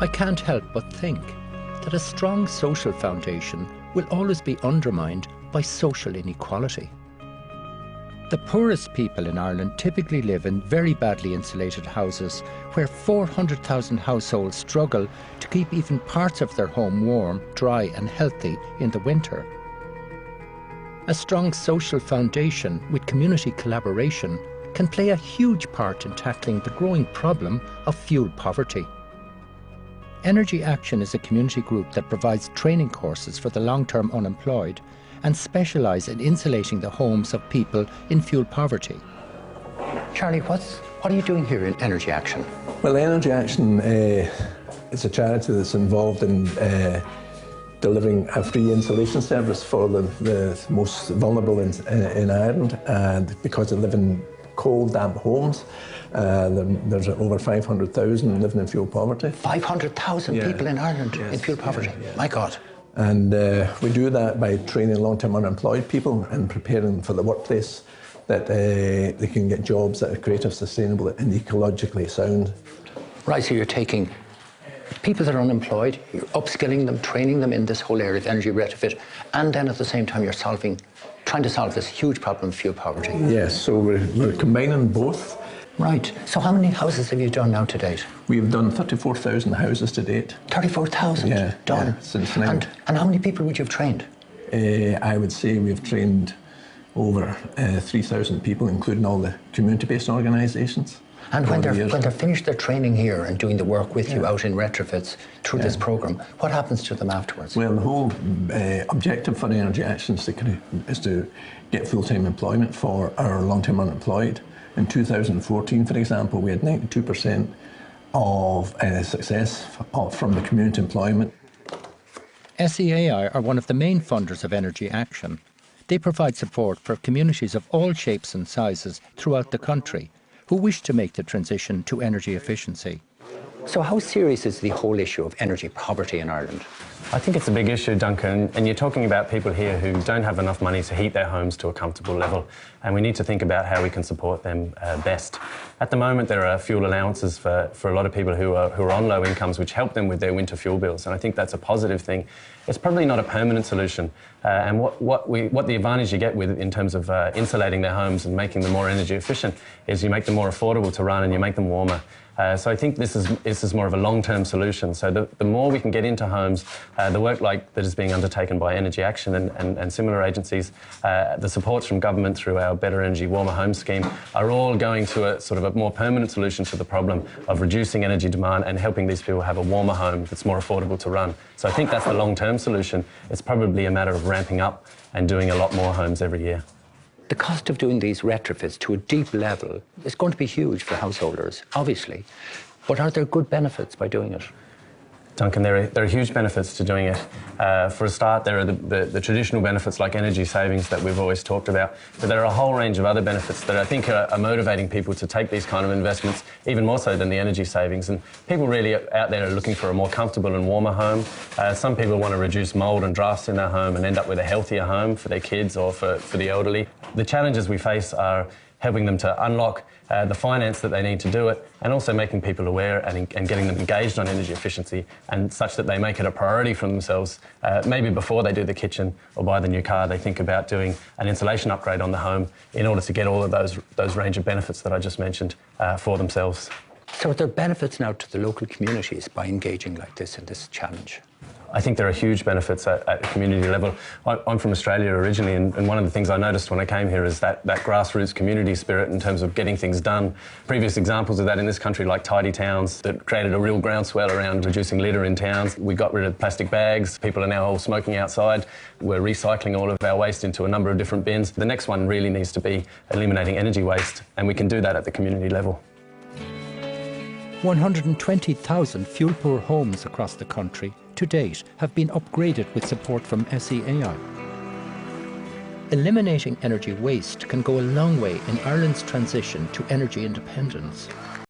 I can't help but think that a strong social foundation will always be undermined by social inequality. The poorest people in Ireland typically live in very badly insulated houses where 400,000 households struggle to keep even parts of their home warm, dry and healthy in the winter. A strong social foundation with community collaboration can play a huge part in tackling the growing problem of fuel poverty. Energy Action is a community group that provides training courses for the long-term unemployed and specialise in insulating the homes of people in fuel poverty. Charlie, what are you doing here in Energy Action? Well, Energy Action is a charity that's involved in delivering a free insulation service for the most vulnerable in Ireland, and because they live in cold, damp homes. There's over 500,000 living in fuel poverty. 500,000 people in Ireland in fuel poverty? Yeah. My God. And we do that by training long-term unemployed people and preparing them for the workplace, that they can get jobs that are creative, sustainable and ecologically sound. Right, so you're taking people that are unemployed, you're upskilling them, training them in this whole area of energy retrofit, and then at the same time you're trying to solve this huge problem of fuel poverty. Yes, so we're combining both. Right. So how many houses have you done now to date? We've done 34,000 houses to date. 34,000 done? Yeah, since now. And how many people would you have trained? I would say we've trained over 3,000 people, including all the community-based organisations. And when they're finished their training here and doing the work with you out in retrofits through this programme, what happens to them afterwards? Well, the whole objective for Energy Action is to get full-time employment for our long-term unemployed. In 2014, for example, we had 92% of success from the community employment. SEAI are one of the main funders of Energy Action. They provide support for communities of all shapes and sizes throughout the country who wish to make the transition to energy efficiency. So how serious is the whole issue of energy poverty in Ireland? I think it's a big issue, Duncan, and you're talking about people here who don't have enough money to heat their homes to a comfortable level, and we need to think about how we can support them best. At the moment, there are fuel allowances for a lot of people who are on low incomes, which help them with their winter fuel bills, and I think that's a positive thing. It's probably not a permanent solution, and what the advantage you get with in terms of insulating their homes and making them more energy efficient is you make them more affordable to run and you make them warmer. So I think this is more of a long-term solution. So the more we can get into homes, the work that is being undertaken by Energy Action and similar agencies, the supports from government through our Better Energy Warmer Home scheme are all going to a sort of a more permanent solution to the problem of reducing energy demand and helping these people have a warmer home that's more affordable to run. So I think that's the long-term solution. It's probably a matter of ramping up and doing a lot more homes every year. The cost of doing these retrofits to a deep level is going to be huge for householders, obviously. But are there good benefits by doing it? Duncan, there are huge benefits to doing it. For a start, there are the traditional benefits like energy savings that we've always talked about, but there are a whole range of other benefits that I think are motivating people to take these kind of investments, even more so than the energy savings. And people really out there are looking for a more comfortable and warmer home. Some people want to reduce mould and drafts in their home and end up with a healthier home for their kids or for the elderly. The challenges we face are helping them to unlock the finance that they need to do it, and also making people aware and getting them engaged on energy efficiency, and such that they make it a priority for themselves. Maybe before they do the kitchen or buy the new car, they think about doing an insulation upgrade on the home in order to get all of those range of benefits that I just mentioned for themselves. So are there benefits now to the local communities by engaging like this in this challenge? I think there are huge benefits at a community level. I'm from Australia originally, and one of the things I noticed when I came here is that grassroots community spirit in terms of getting things done. Previous examples of that in this country, like Tidy Towns, that created a real groundswell around reducing litter in towns. We got rid of plastic bags. People are now all smoking outside. We're recycling all of our waste into a number of different bins. The next one really needs to be eliminating energy waste, and we can do that at the community level. 120,000 fuel-poor homes across the country to date have been upgraded with support from SEAI. Eliminating energy waste can go a long way in Ireland's transition to energy independence.